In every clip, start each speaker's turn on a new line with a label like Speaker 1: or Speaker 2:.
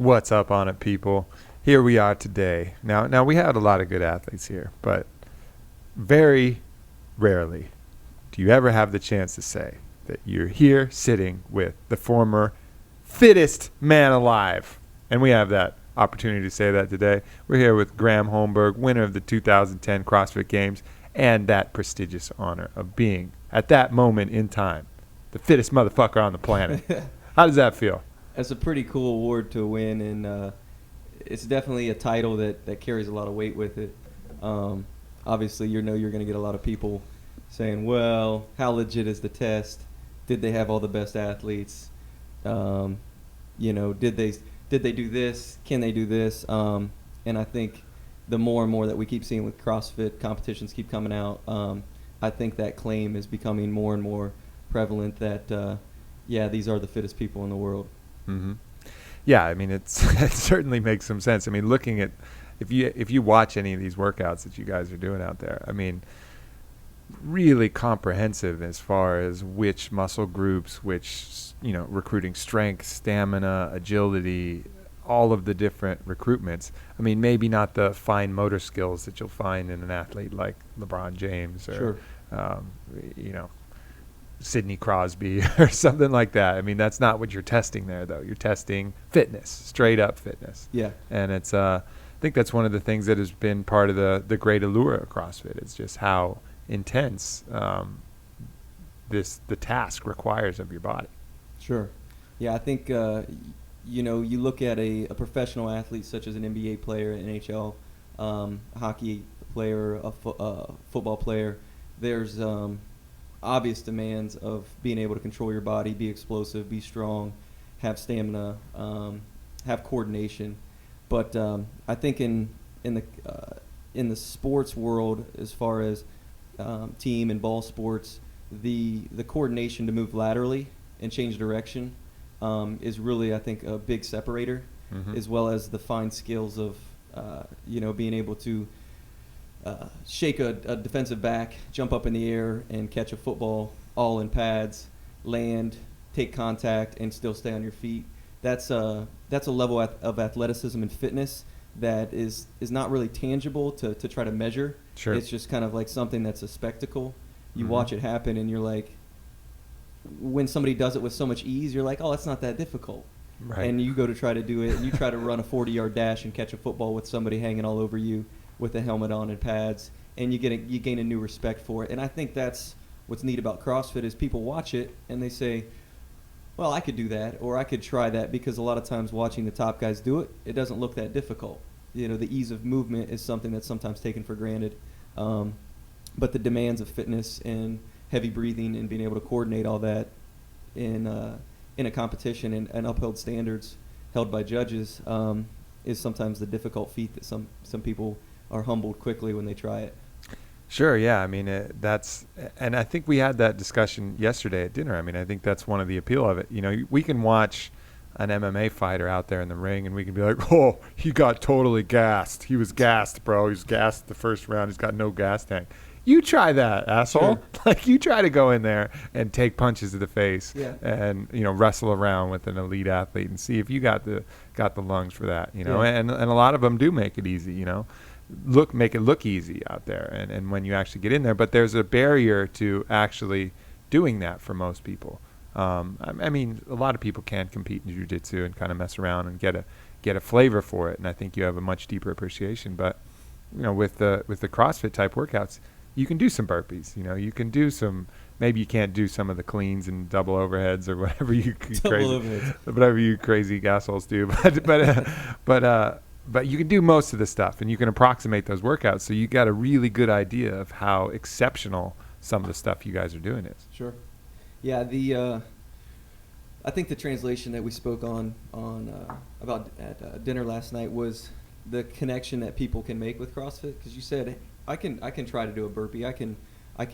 Speaker 1: What's up on it, people? Here we are today. Now we had a lot of good athletes here, but very rarely do you ever have the chance to say that you're here sitting with the former fittest man alive. And we have that opportunity to say that today. We're here with Graham Holmberg, winner of the 2010 CrossFit Games, and that prestigious honor of being, at that moment in time, the fittest motherfucker on the planet. How does that feel?
Speaker 2: That's a pretty cool award to win, and it's definitely a title that carries a lot of weight with it. Obviously, you're going to get a lot of people saying, well, how legit is the test? Did they have all the best athletes? Did they do this? Can they do this? And I think the more and more that we keep seeing with CrossFit, competitions keep coming out, I think that claim is becoming more and more prevalent that, these are the fittest people in the world.
Speaker 1: Mm-hmm. Yeah, I mean, it certainly makes some sense. I mean, looking at, if you watch any of these workouts that you guys are doing out there, I mean, really comprehensive as far as which muscle groups, recruiting strength, stamina, agility, all of the different recruitments. I mean, maybe not the fine motor skills that you'll find in an athlete like LeBron James or, Sidney Crosby or something like that. I mean, that's not what you're testing there, though. You're testing fitness, straight up fitness.
Speaker 2: Yeah.
Speaker 1: And it's, I think that's one of the things that has been part of the great allure of CrossFit. It's just how intense the task requires of your body.
Speaker 2: Sure. Yeah, I think, you look at a professional athlete such as an NBA player, an NHL hockey player, a football player. There's obvious demands of being able to control your body, be explosive, be strong, have stamina, have coordination. But I think in the sports world, as far as team and ball sports, the coordination to move laterally and change direction is really, I think, a big separator, as well as the fine skills of being able to shake a defensive back, jump up in the air, and catch a football all in pads, land, take contact, and still stay on your feet. That's a level of athleticism and fitness that is not really tangible to try to measure.
Speaker 1: Sure.
Speaker 2: It's just kind of like something that's a spectacle. You watch it happen, and you're like, when somebody does it with so much ease, you're like, oh, that's not that difficult.
Speaker 1: Right.
Speaker 2: And you go to try to do it, and you try to run a 40-yard dash and catch a football with somebody hanging all over you with a helmet on and pads, and you gain a new respect for it. And I think that's what's neat about CrossFit is people watch it and they say, well, I could do that, or I could try that, because a lot of times watching the top guys do it, it doesn't look that difficult. The ease of movement is something that's sometimes taken for granted. But the demands of fitness and heavy breathing and being able to coordinate all that in a competition and upheld standards held by judges is sometimes the difficult feat that some people are humbled quickly when they try it.
Speaker 1: Sure, yeah. I mean, and I think we had that discussion yesterday at dinner. I mean, I think that's one of the appeal of it. We can watch an MMA fighter out there in the ring, and we can be like, oh, he got totally gassed. He was gassed, bro. He was gassed the first round. He's got no gas tank. You try that, asshole.
Speaker 2: Sure.
Speaker 1: Like, you try to go in there and take punches to the face,
Speaker 2: yeah,
Speaker 1: and wrestle around with an elite athlete and see if you got the lungs for that.
Speaker 2: Yeah.
Speaker 1: And a lot of them do make it easy. Make it look easy out there, and when you actually get in there, but there's a barrier to actually doing that for most people. I mean, a lot of people can compete in jiu-jitsu and kind of mess around and get a flavor for it, and I think you have a much deeper appreciation. But with the CrossFit type workouts, you can do some burpees. You can do some. Maybe you can't do some of the cleans and double overheads or whatever you crazy assholes do. But you can do most of the stuff, and you can approximate those workouts. So you got a really good idea of how exceptional some of the stuff you guys are doing is.
Speaker 2: Sure. Yeah. I think the translation that we spoke on about at dinner last night was the connection that people can make with CrossFit. Because you said, I can try to do a burpee. I can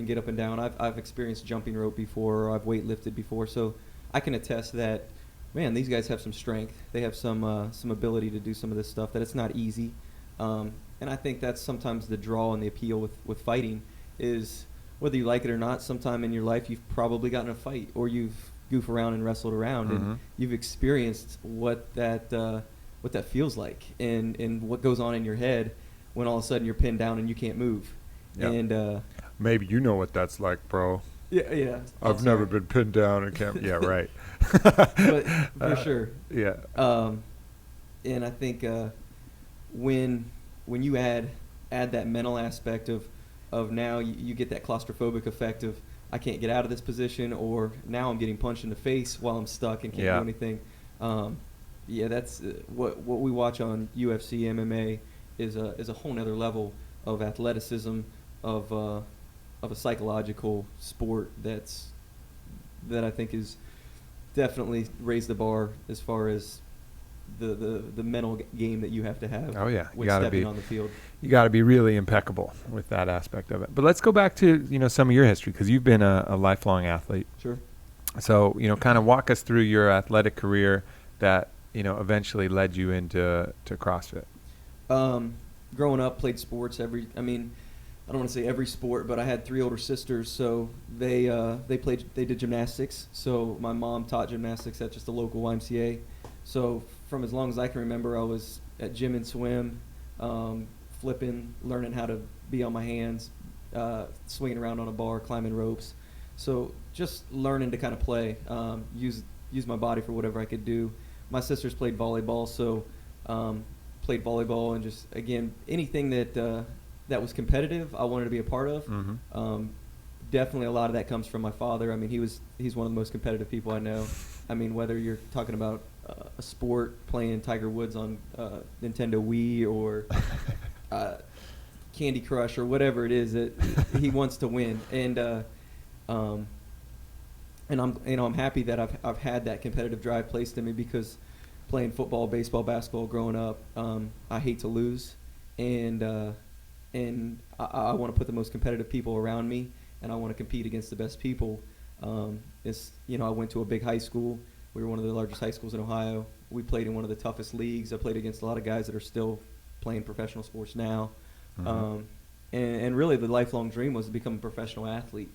Speaker 2: get up and down. I've experienced jumping rope before, or I've weightlifted before, so I can attest that, man, these guys have some strength. They have some ability to do some of this stuff, that it's not easy. And I think that's sometimes the draw and the appeal with fighting is, whether you like it or not, sometime in your life you've probably gotten in a fight, or you've goofed around and wrestled around, and you've experienced what that that feels like, and what goes on in your head when all of a sudden you're pinned down and you can't move.
Speaker 1: Yep.
Speaker 2: And
Speaker 1: maybe you know what that's like, bro.
Speaker 2: yeah.
Speaker 1: I've never been pinned down and can't. Yeah, right.
Speaker 2: But for sure.
Speaker 1: Yeah.
Speaker 2: And I think when you add that mental aspect of now you get that claustrophobic effect of I can't get out of this position, or now I'm getting punched in the face while I'm stuck and can't do anything. That's what we watch on UFC, MMA is a whole nother level of athleticism, of a psychological sport that I think is definitely raised the bar as far as the mental game that you have to have.
Speaker 1: Oh yeah,
Speaker 2: with stepping on the field.
Speaker 1: You got to be really impeccable with that aspect of it. But let's go back to some of your history, because you've been a lifelong athlete.
Speaker 2: Sure.
Speaker 1: So kind of walk us through your athletic career that eventually led you into CrossFit.
Speaker 2: Growing up, played sports I don't want to say every sport, but I had 3 older sisters, so they did gymnastics. So my mom taught gymnastics at just a local YMCA. So from as long as I can remember, I was at gym and swim, flipping, learning how to be on my hands, swinging around on a bar, climbing ropes. So just learning to kind of play, use my body for whatever I could do. My sisters played volleyball, so played volleyball, and just, again, anything that was competitive, I wanted to be a part of.
Speaker 1: Mm-hmm.
Speaker 2: Definitely a lot of that comes from my father. I mean, he's one of the most competitive people I know. I mean, whether you're talking about a sport, playing Tiger Woods on Nintendo Wii or Candy Crush or whatever it is, that he wants to win. And I'm happy that I've had that competitive drive placed in me, because playing football, baseball, basketball growing up, I hate to lose, and I want to put the most competitive people around me, and I want to compete against the best people. I went to a big high school. We were one of the largest high schools in Ohio. We played in one of the toughest leagues. I played against a lot of guys that are still playing professional sports now. Mm-hmm. And really the lifelong dream was to become a professional athlete.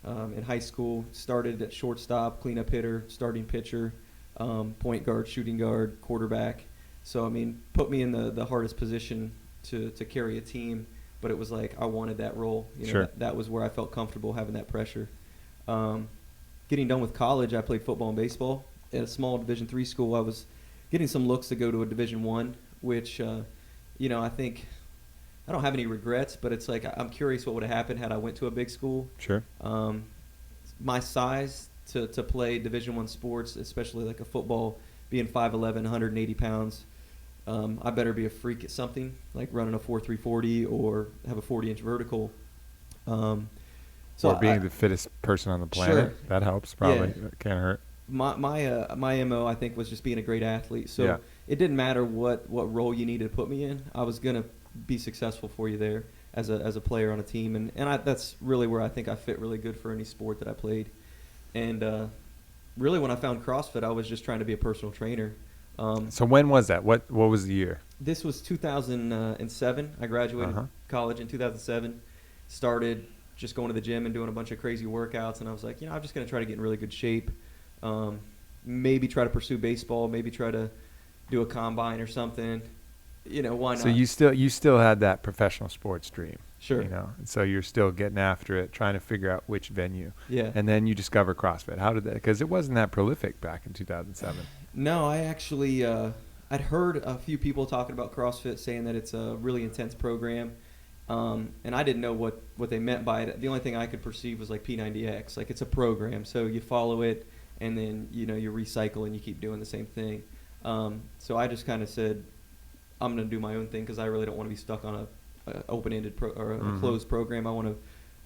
Speaker 2: In high school, started at shortstop, cleanup hitter, starting pitcher, point guard, shooting guard, quarterback. So, I mean, put me in the hardest position to carry a team, but it was like I wanted that role.
Speaker 1: Sure.
Speaker 2: That was where I felt comfortable having that pressure. Getting done with college, I played football and baseball. At a small Division III school, I was getting some looks to go to a Division I, which, I think I don't have any regrets, but it's like I'm curious what would have happened had I went to a big school.
Speaker 1: Sure.
Speaker 2: My size to play Division I sports, especially like a football, being 5'11", 180 pounds, I better be a freak at something, like running a 4.3 40 or have a 40-inch vertical.
Speaker 1: Or being the fittest person on the planet.
Speaker 2: Sure.
Speaker 1: That helps, probably.
Speaker 2: Yeah.
Speaker 1: It can't hurt.
Speaker 2: My MO, I think, was just being a great athlete. So It didn't matter what role you needed to put me in. I was going to be successful for you there as a player on a team. And that's really where I think I fit really good for any sport that I played. And really when I found CrossFit, I was just trying to be a personal trainer.
Speaker 1: So when was that? What was the year?
Speaker 2: This was 2007. I graduated college in 2007. Started just going to the gym and doing a bunch of crazy workouts. And I was like, I'm just going to try to get in really good shape. Maybe try to pursue baseball. Maybe try to do a combine or something. Why not?
Speaker 1: So you still had that professional sports dream.
Speaker 2: Sure.
Speaker 1: So you're still getting after it, trying to figure out which venue.
Speaker 2: Yeah.
Speaker 1: And then you discover CrossFit. How did that? Because it wasn't that prolific back in 2007.
Speaker 2: No, I actually I'd heard a few people talking about CrossFit, saying that it's a really intense program, and I didn't know what they meant by it. The only thing I could perceive was like P90X, like it's a program, so you follow it, and then you recycle and you keep doing the same thing. So I just kind of said, I'm going to do my own thing, because I really don't want to be stuck on a open-ended or a closed program.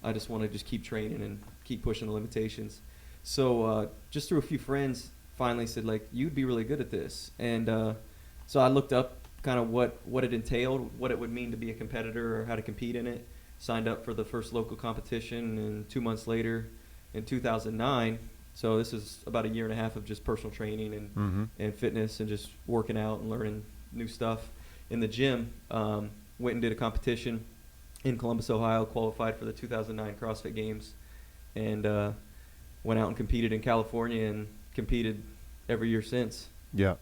Speaker 2: I just want to just keep training and keep pushing the limitations. So just through a few friends, finally said, like, you'd be really good at this. And so I looked up kind of what it entailed, what it would mean to be a competitor or how to compete in it. Signed up for the first local competition, and 2 months later, in 2009, so this is about a year and a half of just personal training and fitness and just working out and learning new stuff in the gym. Went and did a competition in Columbus, Ohio, qualified for the 2009 CrossFit Games, and went out and competed in California and competed every year since.
Speaker 1: Yeah.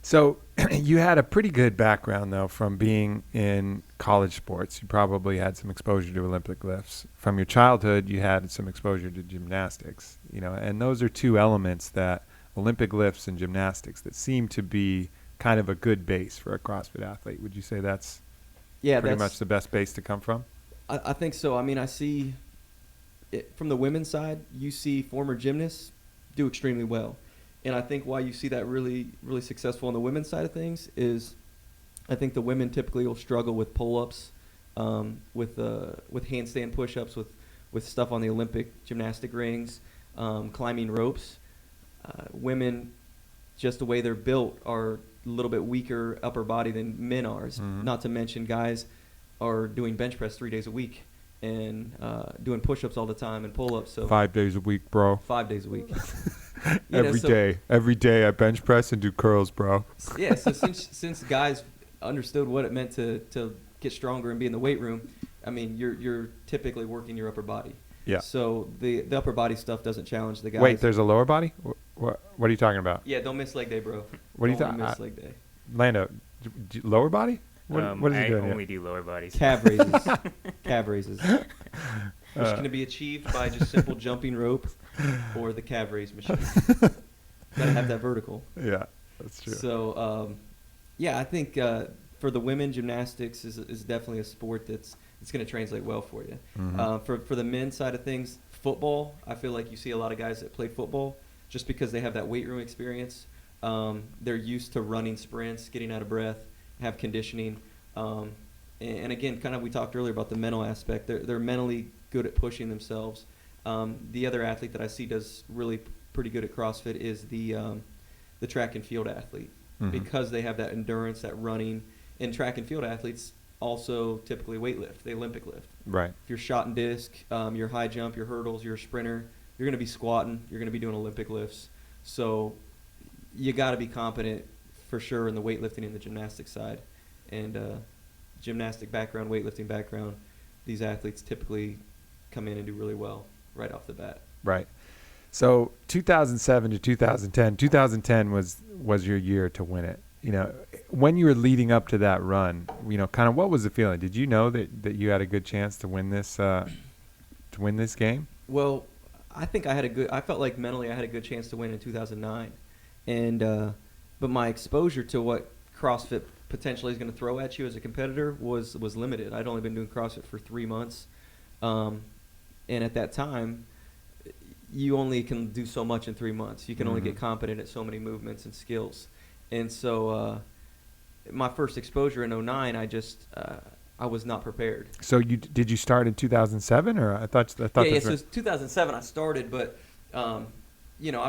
Speaker 1: So you had a pretty good background, though, from being in college sports. You probably had some exposure to Olympic lifts. From your childhood, you had some exposure to gymnastics, and those are two elements that Olympic lifts and gymnastics that seem to be kind of a good base for a CrossFit athlete. Would you say that's pretty much the best base to come from?
Speaker 2: I think so. I mean, I see it from the women's side, you see former gymnasts do extremely well. And I think why you see that really, really successful on the women's side of things is I think the women typically will struggle with pull-ups, with handstand push-ups, with stuff on the Olympic gymnastic rings, climbing ropes. Women, just the way they're built, are a little bit weaker upper body than men are.
Speaker 1: Mm-hmm.
Speaker 2: Not to mention guys are doing bench press 3 days a week and doing push-ups all the time and pull-ups. So
Speaker 1: 5 days a week, bro.
Speaker 2: 5 days a week.
Speaker 1: Every day I bench press and do curls, bro.
Speaker 2: Yeah, so since guys understood what it meant to get stronger and be in the weight room, I mean, you're typically working your upper body.
Speaker 1: Yeah.
Speaker 2: So the upper body stuff doesn't challenge the guys.
Speaker 1: Wait, there's a lower body? What are you talking about?
Speaker 2: Yeah, don't miss leg day, bro.
Speaker 1: What are you talking?
Speaker 2: Miss leg day.
Speaker 1: Lando, lower body? What is he doing?
Speaker 3: I only do lower bodies.
Speaker 2: Calf raises. Calf raises. Which can be achieved by just simple jumping rope or the calf raise machine. Gotta have that vertical.
Speaker 1: Yeah, that's true.
Speaker 2: So, I think for the women, gymnastics is definitely a sport it's going to translate well for you.
Speaker 1: Mm-hmm.
Speaker 2: For the men's side of things, football, I feel like you see a lot of guys that play football just because they have that weight room experience. They're used to running sprints, getting out of breath, have conditioning. And again, kind of we talked earlier about the mental aspect. They're mentally good at pushing themselves. The other athlete that I see does really pretty good at CrossFit is the track and field athlete, because they have that endurance, that running. And track and field athletes also typically weightlift. They Olympic lift.
Speaker 1: Right.
Speaker 2: If you're shot and disc, your high jump, your hurdles, you're a sprinter, you're going to be squatting, you're going to be doing Olympic lifts. So you got to be competent for sure in the weightlifting and the gymnastics side. And gymnastic background, weightlifting background, these athletes typically come in and do really well right off the bat.
Speaker 1: Right. So 2007 to 2010 was your year to win it. When you were leading up to that run, kind of what was the feeling? Did you know that you had a good chance to win this game?
Speaker 2: Well, I think I felt like mentally I had a good chance to win in 2009. And but my exposure to what CrossFit potentially is going to throw at you as a competitor was limited. I'd only been doing CrossFit for 3 months. And at that time, you only can do so much in 3 months. You can only get competent at so many movements and skills. And so my first exposure in 2009, I was not prepared.
Speaker 1: So did you start in 2007, or I thought
Speaker 2: Yeah, so 2007 I started, but I'm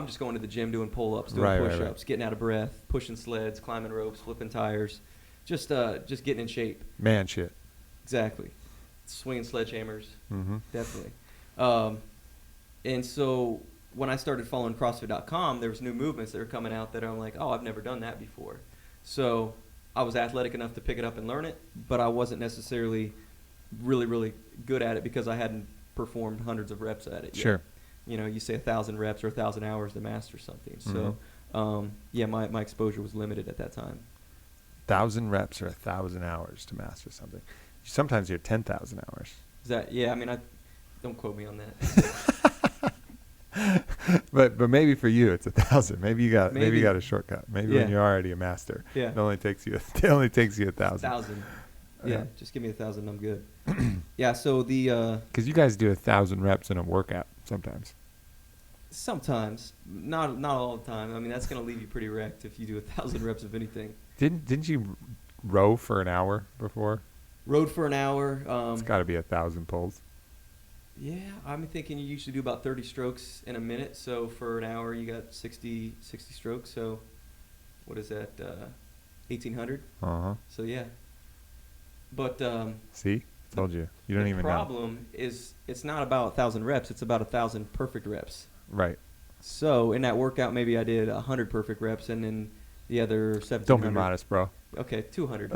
Speaker 2: just going to the gym doing pull-ups, doing push-ups, getting out of breath, pushing sleds, climbing ropes, flipping tires, just getting in shape.
Speaker 1: Man shit.
Speaker 2: Exactly. Swinging sledgehammers.
Speaker 1: Mm-hmm.
Speaker 2: Definitely. And so when I started following CrossFit.com, there was new movements that were coming out that I'm like, oh, I've never done that before. So I was athletic enough to pick it up and learn it, but I wasn't necessarily really, really good at it because I hadn't performed hundreds of reps at it yet.
Speaker 1: Sure.
Speaker 2: You say 1,000 reps or 1,000 hours to master something. So, my exposure was limited at that time.
Speaker 1: 1,000 reps or 1,000 hours to master something. Sometimes you're 10,000 hours.
Speaker 2: Is that? Yeah. I mean, don't quote me on that.
Speaker 1: but maybe for you it's 1,000. Maybe you got a shortcut. Maybe when you're already a master, it only takes you 1,000.
Speaker 2: 1,000. Yeah. Just give me 1,000. I'm good. Yeah. So
Speaker 1: because you guys do 1,000 reps in a workout sometimes.
Speaker 2: Sometimes, not all the time. I mean, that's going to leave you pretty wrecked if you do 1,000 reps of anything.
Speaker 1: Didn't you row for an hour before?
Speaker 2: Rode for an hour.
Speaker 1: It's got to be 1,000 pulls.
Speaker 2: Yeah, I'm thinking you usually do about 30 strokes in a minute. So for an hour, you got 60 strokes. So what is that? 1,800. So yeah. But
Speaker 1: see, I told you. You don't even know.
Speaker 2: The problem is it's not about 1,000 reps. It's about 1,000 perfect reps.
Speaker 1: Right.
Speaker 2: So in that workout, maybe I did 100 perfect reps, and then the other 1,700.
Speaker 1: Don't be modest, bro.
Speaker 2: Okay, 200.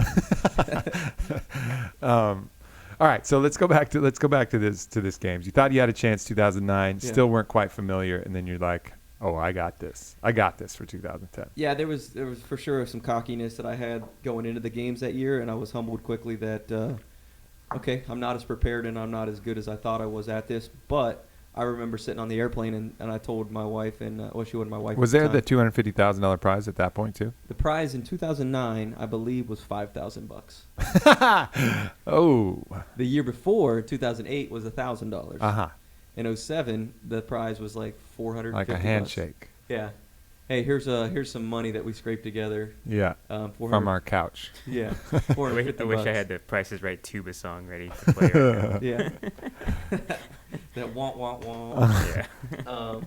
Speaker 1: All right, so let's go back to this games. You thought you had a chance 2009, still weren't quite familiar, and then you're like, oh, I got this. I got this for 2010.
Speaker 2: Yeah, there was for sure some cockiness that I had going into the games that year, and I was humbled quickly that okay, I'm not as prepared and I'm not as good as I thought I was at this. But I remember sitting on the airplane and I told my wife, and well, she wasn't my wife.
Speaker 1: Was
Speaker 2: at
Speaker 1: there
Speaker 2: the
Speaker 1: the
Speaker 2: time.
Speaker 1: $250,000 prize at that point too?
Speaker 2: The prize in 2009, I believe, was $5,000.
Speaker 1: Oh.
Speaker 2: The year before, 2008, was $1,000.
Speaker 1: Uh-huh.
Speaker 2: In 07, the prize was like $450.
Speaker 1: Like a handshake.
Speaker 2: Yeah. Hey, here's some money that we scraped together.
Speaker 1: Yeah. From our couch.
Speaker 2: Yeah.
Speaker 3: I wish I had the Price is Right tuba song ready to play right now.
Speaker 2: Yeah. That womp womp womp.
Speaker 3: Yeah.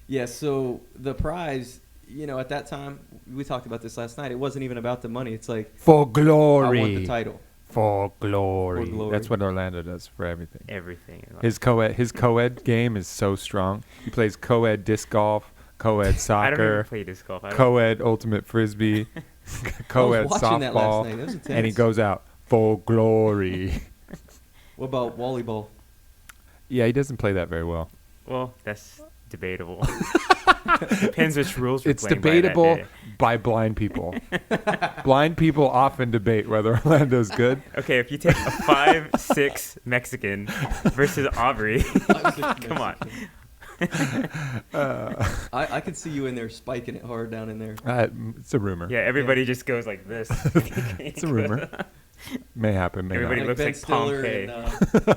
Speaker 2: Yeah. So the prize, at that time, we talked about this last night. It wasn't even about the money. It's like
Speaker 1: For
Speaker 2: I
Speaker 1: glory.
Speaker 2: want the title.
Speaker 1: For glory.
Speaker 2: For glory.
Speaker 1: That's what Orlando does for everything.
Speaker 3: Everything.
Speaker 1: His co-ed game is so strong. He plays co-ed disc golf, co-ed
Speaker 3: I don't
Speaker 1: soccer,
Speaker 3: even play disc golf.
Speaker 1: co-ed ultimate frisbee, co-ed
Speaker 2: I was watching that last
Speaker 1: softball,
Speaker 2: night. That was intense.
Speaker 1: and he goes out for glory.
Speaker 2: What about volleyball?
Speaker 1: Yeah, he doesn't play that very well.
Speaker 3: Well, that's debatable. Depends which rules we're
Speaker 1: It's
Speaker 3: playing
Speaker 1: debatable
Speaker 3: by that day.
Speaker 1: by blind people. Blind people often debate whether Orlando's good.
Speaker 3: Okay, if you take a 5'6" Mexican versus Aubrey, come on.
Speaker 2: I could see you in there spiking it hard down in there.
Speaker 1: It's a rumor.
Speaker 3: Yeah, everybody just goes like this.
Speaker 1: It's a rumor. May happen, may
Speaker 3: Everybody
Speaker 1: not.
Speaker 3: looks
Speaker 2: Ben
Speaker 3: like
Speaker 2: Stiller
Speaker 3: Pompeii.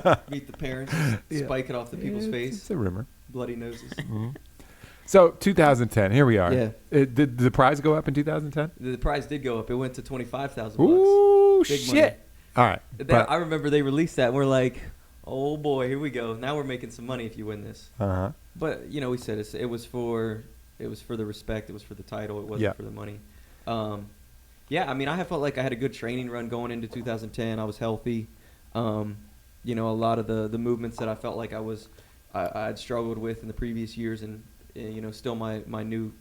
Speaker 2: and Meet the Parents,
Speaker 1: Yeah.
Speaker 2: spike it off the people's face,
Speaker 1: It's a rumor.
Speaker 2: bloody noses.
Speaker 1: Mhm. So 2010, here we are.
Speaker 2: Yeah.
Speaker 1: Did the prize go up in 2010?
Speaker 2: The prize did go up. It went to $25,000.
Speaker 1: Ooh,
Speaker 2: Big
Speaker 1: shit.
Speaker 2: money.
Speaker 1: All right. But,
Speaker 2: I remember they released that, and we're like, oh boy, here we go. Now we're making some money if you win this.
Speaker 1: uh-huh.
Speaker 2: But we said it was for the respect. It was for the title. It wasn't
Speaker 1: Yeah.
Speaker 2: for the money. Yeah, I mean, I felt like I had a good training run going into 2010. I was healthy. A lot of the movements that I felt like I'd struggled with in the previous years, and still my new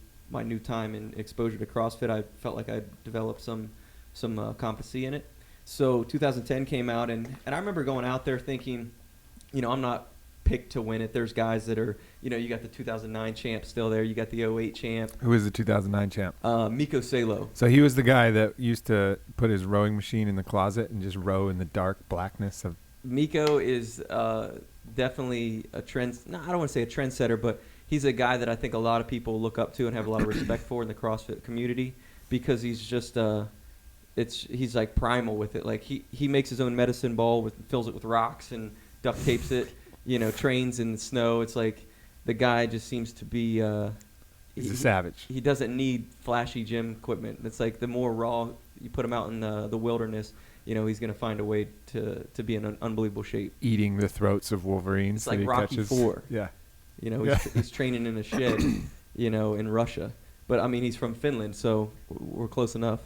Speaker 2: time and exposure to CrossFit, I felt like I'd developed some competency in it. So 2010 came out, and I remember going out there thinking, I'm not picked to win it. There's guys that are, you got the 2009 champ still there. You got the 08 champ.
Speaker 1: Who was the 2009 champ?
Speaker 2: Miko Salo.
Speaker 1: So he was the guy that used to put his rowing machine in the closet and just row in the dark blackness of...
Speaker 2: Miko is definitely a trend. No, I don't want to say a trendsetter, but he's a guy that I think a lot of people look up to and have a lot of respect for in the CrossFit community, because he's just he's like primal with it. Like he makes his own medicine ball, fills it with rocks and duct tapes it. Trains in the snow. It's like the guy just seems to be.
Speaker 1: He's a savage.
Speaker 2: He doesn't need flashy gym equipment. It's like the more raw you put him out in the wilderness, he's going to find a way to be in an unbelievable shape.
Speaker 1: Eating the throats of wolverines
Speaker 2: It's like
Speaker 1: that he
Speaker 2: Rocky
Speaker 1: catches.
Speaker 2: IV.
Speaker 1: Yeah.
Speaker 2: He's training in a shed, in Russia. But I mean, he's from Finland, so we're close enough.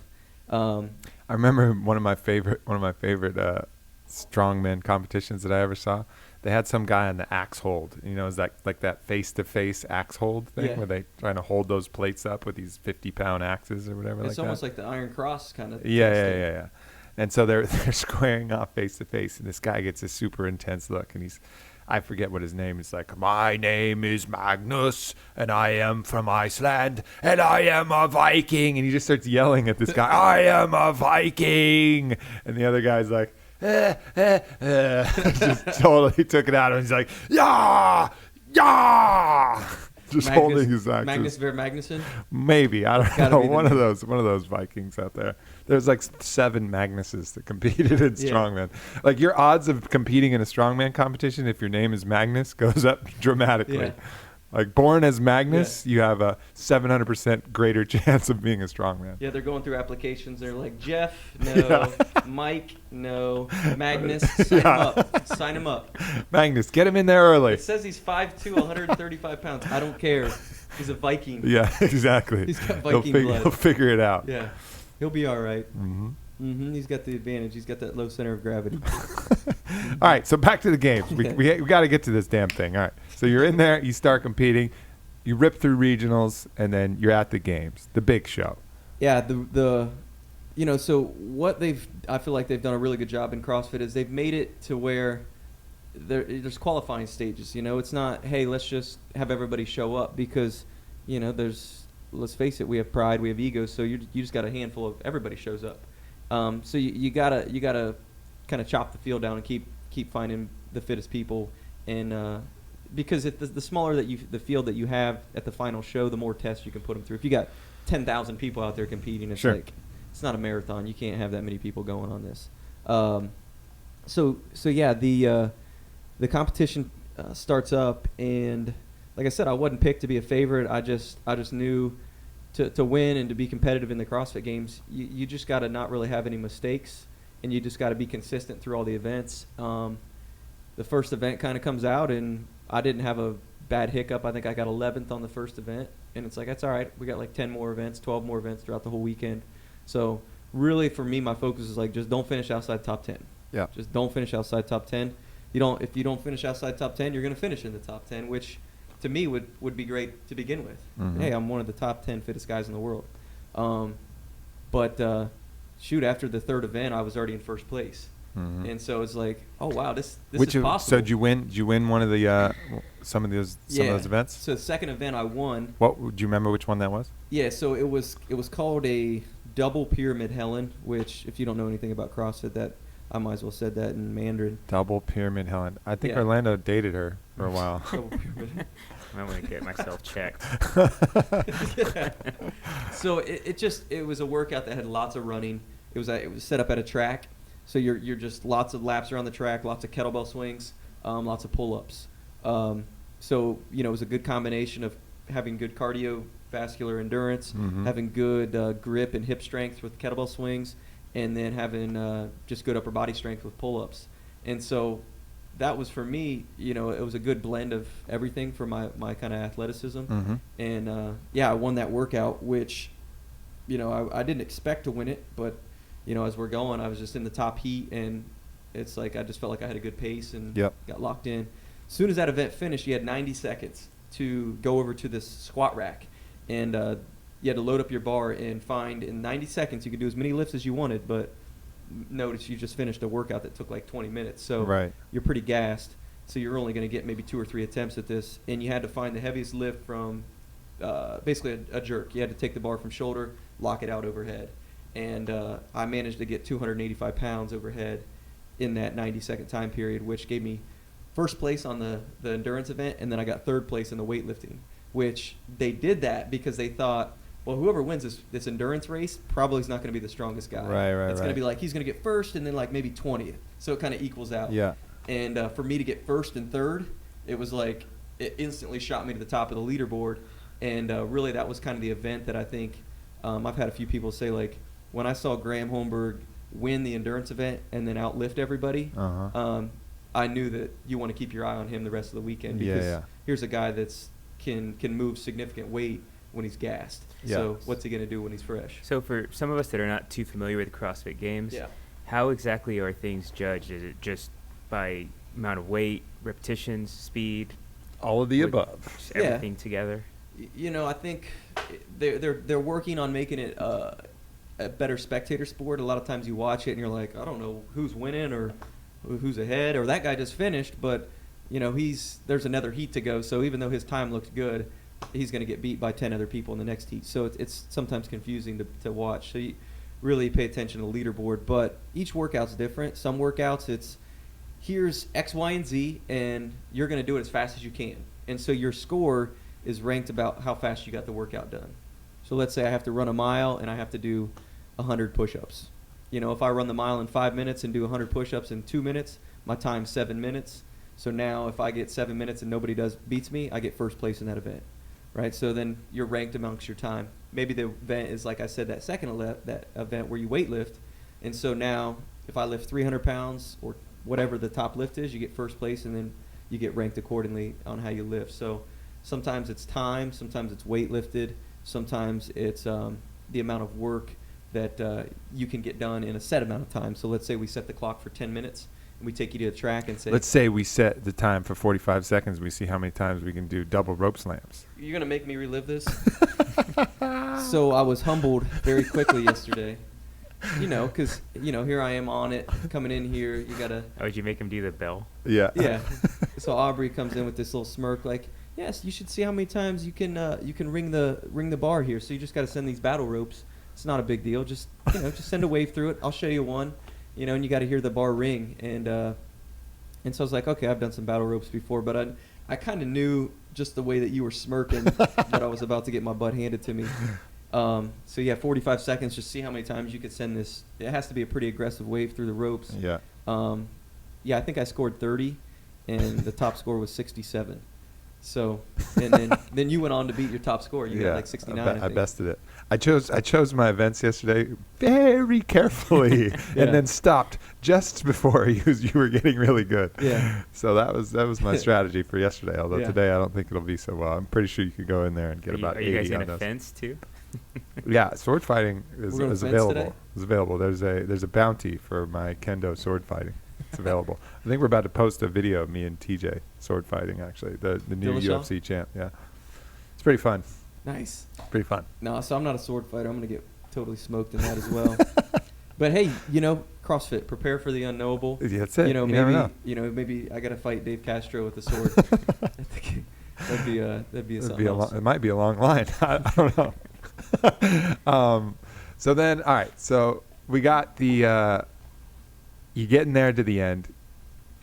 Speaker 1: I remember one of my favorite strongman competitions that I ever saw. They had some guy on the axe hold. It's like that face-to-face axe hold thing,
Speaker 2: Yeah.
Speaker 1: where they trying to hold those plates up with these 50-pound axes or whatever.
Speaker 2: It's
Speaker 1: like
Speaker 2: almost
Speaker 1: that.
Speaker 2: like the Iron Cross kind of.
Speaker 1: Yeah. And so they're squaring off face-to-face, and this guy gets a super intense look, and I forget what his name is. Like, my name is Magnus, and I am from Iceland, and I am a Viking. And he just starts yelling at this guy, I am a Viking. And the other guy's like, just totally took it out of him. He's like, yeah, just holding his axes.
Speaker 2: Magnus Ver Magnuson.
Speaker 1: Maybe, I don't
Speaker 2: Gotta
Speaker 1: know.
Speaker 2: be the
Speaker 1: One of those Vikings out there. There's like 7 Magnuses that competed in
Speaker 2: Yeah.
Speaker 1: strongman. Like, your odds of competing in a strongman competition, if your name is Magnus, goes up dramatically.
Speaker 2: Yeah.
Speaker 1: Like, born as Magnus, you have a 700% greater chance of being a strongman.
Speaker 2: Yeah, they're going through applications. They're like, Jeff, no.
Speaker 1: Yeah.
Speaker 2: Mike, no. Magnus, sign him up. Sign him up.
Speaker 1: Magnus, get him in there early.
Speaker 2: It says he's 5'2", 135 pounds. I don't care. He's a Viking.
Speaker 1: Yeah, exactly.
Speaker 2: He's got Viking blood.
Speaker 1: He'll figure it out.
Speaker 2: Yeah. He'll be all right.
Speaker 1: Mm-hmm.
Speaker 2: He's got the advantage. He's got that low center of gravity.
Speaker 1: All right, so back to the games.
Speaker 2: Okay.
Speaker 1: We got to get to this damn thing. All right, so you're in there, you start competing, you rip through regionals, and then you're at the games, the big show.
Speaker 2: Yeah, so what I feel like they've done a really good job in CrossFit is they've made it to where there's qualifying stages. It's not, hey, let's just have everybody show up, because let's face it, we have pride, we have egos, so you just got a handful of everybody shows up. So you gotta kind of chop the field down and keep finding the fittest people, and because the smaller the field that you have at the final show, the more tests you can put them through. If you got 10,000 people out there competing, it's
Speaker 1: Sure.
Speaker 2: like it's not a marathon. You can't have that many people going on this. So yeah, the competition starts up, and like I said, I wasn't picked to be a favorite. I just knew to win and to be competitive in the CrossFit Games, you just got to not really have any mistakes, and you just got to be consistent through all the events. The first event kind of comes out, and I didn't have a bad hiccup. I think I got 11th on the first event, and it's like, that's all right. We got like 10 more events, 12 more events throughout the whole weekend. So really, for me, my focus is like, just don't finish outside top 10.
Speaker 1: Yeah.
Speaker 2: Just don't finish outside top 10. If you don't finish outside top 10, you're going to finish in the top 10, which to me would be great to begin with.
Speaker 1: Mhm.
Speaker 2: Hey, I'm one of the top 10 fittest guys in the world. But shoot, after the third event, I was already in first place.
Speaker 1: Mhm.
Speaker 2: And so it's like, oh wow, this is
Speaker 1: So
Speaker 2: possible.
Speaker 1: did you win? Did you win one of the some of those events?
Speaker 2: So the second event I won.
Speaker 1: What do you remember? Which one that was?
Speaker 2: Yeah, so it was called a double pyramid Helen, which if you don't know anything about CrossFit, that I might as well said that in Mandarin.
Speaker 1: Double Pyramid Helen. I think
Speaker 2: Yeah.
Speaker 1: Orlando dated her for a while.
Speaker 2: Double pyramid.
Speaker 3: I want to get myself checked.
Speaker 2: So it was a workout that had lots of running. It was set up at a track, so you're just lots of laps around the track, lots of kettlebell swings, lots of pull-ups. So it was a good combination of having good cardiovascular endurance,
Speaker 1: Mhm.
Speaker 2: having good grip and hip strength with kettlebell swings, and then having just good upper body strength with pull-ups. And so that was, for me, it was a good blend of everything for my kind of athleticism.
Speaker 1: Mhm.
Speaker 2: And I won that workout, which I didn't expect to win it, but as we're going, I was just in the top heat, and it's like I just felt like I had a good pace and
Speaker 1: Yep.
Speaker 2: got locked in. As soon as that event finished, you had 90 seconds to go over to this squat rack, and you had to load up your bar and find, in 90 seconds you could do as many lifts as you wanted, but notice you just finished a workout that took like 20 minutes, so
Speaker 1: Right.
Speaker 2: you're pretty gassed. So you're only going to get maybe 2 or 3 attempts at this, and you had to find the heaviest lift from basically a jerk. You had to take the bar from shoulder, lock it out overhead, and I managed to get 285 pounds overhead in that 90-second time period, which gave me first place on the endurance event, and then I got third place in the weightlifting, which they did that because they thought, well, whoever wins this endurance race probably is not going to be the strongest guy.
Speaker 1: Right.
Speaker 2: It's going to be like he's going to get first and then like maybe 20th. So it kind of equals out.
Speaker 1: Yeah.
Speaker 2: And for me to get first and third, it was like it instantly shot me to the top of the leaderboard. And really that was kind of the event that I think I've had a few people say, like, when I saw Graham Holmberg win the endurance event and then outlift everybody,
Speaker 1: Uh-huh.
Speaker 2: I knew that you want to keep your eye on him the rest of the weekend,
Speaker 1: Yeah,
Speaker 2: because
Speaker 1: yeah.
Speaker 2: here's a guy that's can move significant weight when he's gassed.
Speaker 1: Yeah.
Speaker 2: So what's he going to do when he's fresh?
Speaker 3: So for some of us that are not too familiar with CrossFit Games, how exactly are things judged? Is it just by amount of weight, repetitions, speed,
Speaker 1: All of the
Speaker 3: With-
Speaker 1: above.
Speaker 3: just
Speaker 2: Yeah.
Speaker 3: everything together?
Speaker 2: I think they're working on making it a better spectator sport. A lot of times you watch it and you're like, I don't know who's winning or who's ahead, or that guy just finished, but there's another heat to go. So even though his time looks good, he's going to get beat by 10 other people in the next heat. So it's sometimes confusing to watch. So you really pay attention to the leaderboard. But each workout's different. Some workouts, here's X, Y, and Z, and you're going to do it as fast as you can. And so your score is ranked about how fast you got the workout done. So let's say I have to run a mile and I have to do 100 push-ups. If I run the mile in 5 minutes and do 100 push-ups in 2 minutes, my time's 7 minutes. So now if I get 7 minutes and nobody beats me, I get first place in that event, right? So then you're ranked amongst your time. Maybe the event is, like I said, that that event where you weight lift. And so now if I lift 300 pounds or whatever the top lift is, you get first place, and then you get ranked accordingly on how you lift. So sometimes it's time, sometimes it's weight lifted, sometimes it's the amount of work that you can get done in a set amount of time. So let's say we set the clock for 10 minutes, and we take you to the track and say,
Speaker 1: Let's say we set the time for 45 seconds. We see how many times we can do double rope slams.
Speaker 2: you're going to make me relive this? So I was humbled very quickly yesterday. Because, here I am on it, coming in here. You got to,
Speaker 3: Oh, did you make him do the bell?
Speaker 1: Yeah.
Speaker 2: yeah. So Aubrey comes in with this little smirk like, yes, you should see how many times you can ring the bar here. So you just got to send these battle ropes. It's not a big deal. Just just send a wave through it. I'll show you one. And you got to hear the bar ring. And so I was like, okay, I've done some battle ropes before, but I kind of knew just the way that you were smirking that I was about to get my butt handed to me. So yeah, 45 seconds. Just see how many times you could send this. It has to be a pretty aggressive wave through the ropes.
Speaker 1: Yeah.
Speaker 2: Yeah, I think I scored 30, and the top score was 67. So, and then you went on to beat your top score. You got like 69.
Speaker 1: I bested it. I chose my events yesterday very carefully, and then stopped just before you were getting really good.
Speaker 2: Yeah.
Speaker 1: So that was my strategy for yesterday. Although today I don't think it'll be so well. I'm pretty sure you could go in there and get about 80 on those.
Speaker 3: Are you guys going to fence too?
Speaker 1: Yeah, sword fighting is available.
Speaker 2: Today?
Speaker 1: It's available. There's a bounty for my kendo sword fighting. It's available. I think we're about to post a video of me and TJ sword fighting. Actually, the new UFC champ. Yeah, it's pretty fun.
Speaker 2: Nice.
Speaker 1: Pretty fun.
Speaker 2: No, so I'm not a sword fighter. I'm gonna get totally smoked in that as well. But hey, CrossFit. Prepare for the unknowable.
Speaker 1: Yeah, that's it.
Speaker 2: Maybe I gotta fight Dave Castro with a sword. I think that'd be something else.
Speaker 1: It might be a long line. I don't know. So then, all right. So we got the. You get in there to the end,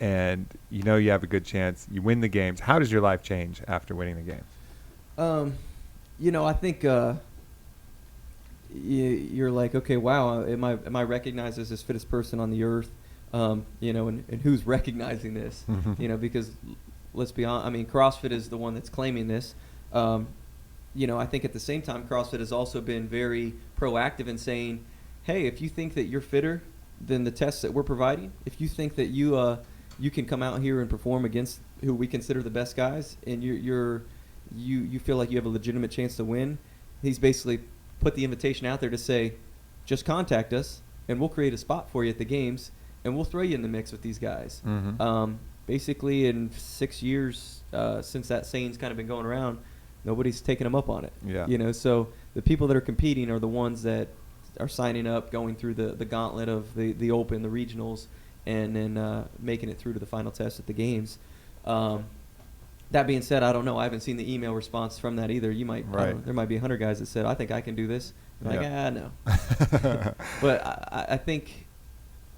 Speaker 1: and you have a good chance. You win the games. How does your life change after winning the games?
Speaker 2: I think you're like, okay, wow, am I recognized as this fittest person on the earth? And who's recognizing this?
Speaker 1: Mm-hmm.
Speaker 2: Because let's be honest. I mean, CrossFit is the one that's claiming this. I think at the same time, CrossFit has also been very proactive in saying, hey, if you think that you're fitter than the tests that we're providing, if you think that you can come out here and perform against who we consider the best guys, and you feel like you have a legitimate chance to win, he's basically put the invitation out there to say, just contact us and we'll create a spot for you at the games and we'll throw you in the mix with these guys.
Speaker 1: Mm-hmm.
Speaker 2: Basically, in 6 years since that saying's kind of been going around, nobody's taken them up on it.
Speaker 1: Yeah.
Speaker 2: So the people that are competing are the ones that are signing up, going through the gauntlet of the Open, the regionals, and then making it through to the final test at the games. That being said, I don't know. I haven't seen the email response from that either. You might.
Speaker 1: Right.
Speaker 2: There might be 100 guys that said, I think I can do this. I'm no. But I think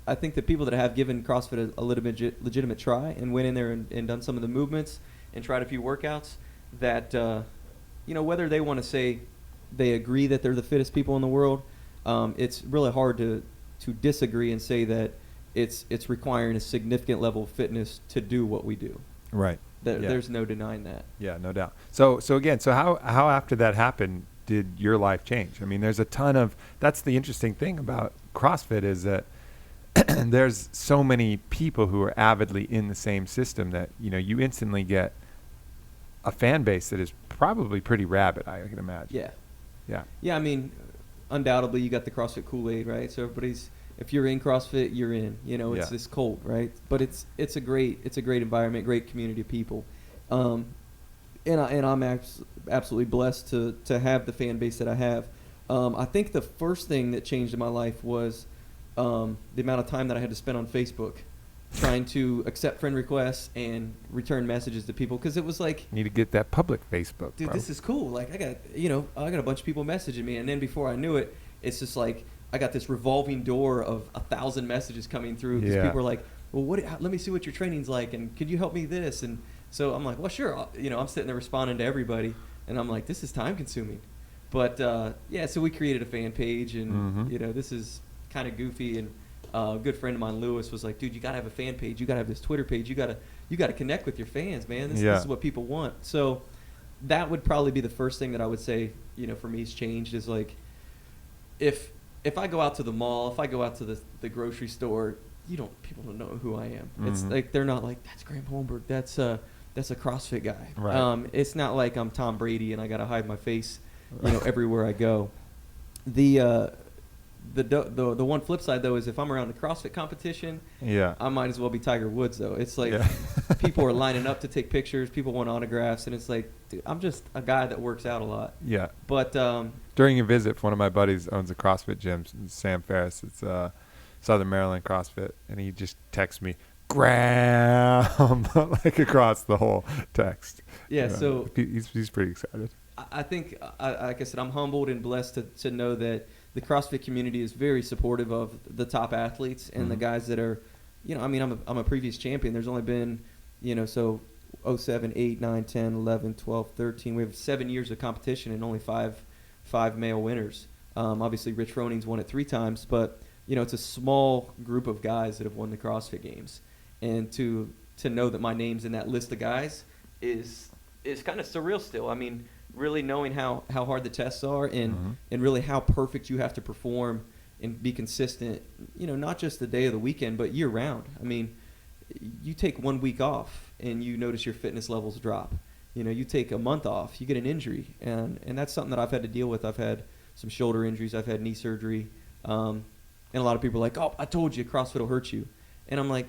Speaker 2: the people that have given CrossFit a legitimate try and went in there and done some of the movements and tried a few workouts, that whether they want to say they agree that they're the fittest people in the world, it's really hard to disagree and say that it's requiring a significant level of fitness to do what we do.
Speaker 1: Right.
Speaker 2: There's no denying that.
Speaker 1: Yeah, no doubt. So how after that happened did your life change? I mean, there's a ton of. That's the interesting thing about CrossFit is that there's so many people who are avidly in the same system that you instantly get a fan base that is probably pretty rabid, I can imagine.
Speaker 2: Yeah. I mean, undoubtedly you got the CrossFit Kool-Aid, right? So if you're in CrossFit, you're in. It's this cult, right? But it's a great environment, great community of people, and I'm absolutely blessed to have the fan base that I have. I think the first thing that changed in my life was the amount of time that I had to spend on Facebook, trying to accept friend requests and return messages to people, because it was like,
Speaker 1: you need to get that public Facebook,
Speaker 2: dude,
Speaker 1: bro.
Speaker 2: this is cool. Like I got a bunch of people messaging me, and then before I knew it, it's just like I got this revolving door of 1,000 messages coming through because people are like, well, let me see what your training's like, and could you help me this? And so I'm like, well, sure. I'm sitting there responding to everybody, and I'm like, this is time consuming. But so we created a fan page, and this is kind of goofy. And a good friend of mine, Lewis, was like, dude, you gotta have a fan page. You gotta have this Twitter page. You gotta connect with your fans, man. This is what people want. So that would probably be the first thing that I would say, for me, has changed, is like, if I go out to the mall, if I go out to the grocery store, people don't know who I am. Mm-hmm. It's like they're not like, that's Graham Holmberg, that's a CrossFit guy.
Speaker 1: Right.
Speaker 2: It's not like I'm Tom Brady and I got to hide my face, everywhere I go. The one flip side though is if I'm around the CrossFit competition, I might as well be Tiger Woods though. It's like people are lining up to take pictures, people want autographs, and it's like, dude, I'm just a guy that works out a lot.
Speaker 1: Yeah.
Speaker 2: But
Speaker 1: during a visit, one of my buddies owns a CrossFit gym, Sam Ferris. It's Southern Maryland CrossFit, and he just texts me, Graham, like across the whole text.
Speaker 2: Yeah, so
Speaker 1: he's pretty excited.
Speaker 2: I think, like I said, I'm humbled and blessed to know that the CrossFit community is very supportive of the top athletes and the guys that are, I'm a previous champion. There's only been, so 07, 8, 9, 10, 11, 12, 13. We have 7 years of competition and only five male winners. Obviously, Rich Froning's won it 3 times, but, it's a small group of guys that have won the CrossFit Games. And to know that my name's in that list of guys is kind of surreal still. I mean, really knowing how hard the tests are and really how perfect you have to perform and be consistent, not just the day of the weekend, but year round. I mean, you take 1 week off and you notice your fitness levels drop. You take a month off, you get an injury. And that's something that I've had to deal with. I've had some shoulder injuries. I've had knee surgery. And a lot of people are like, oh, I told you CrossFit will hurt you. And I'm like,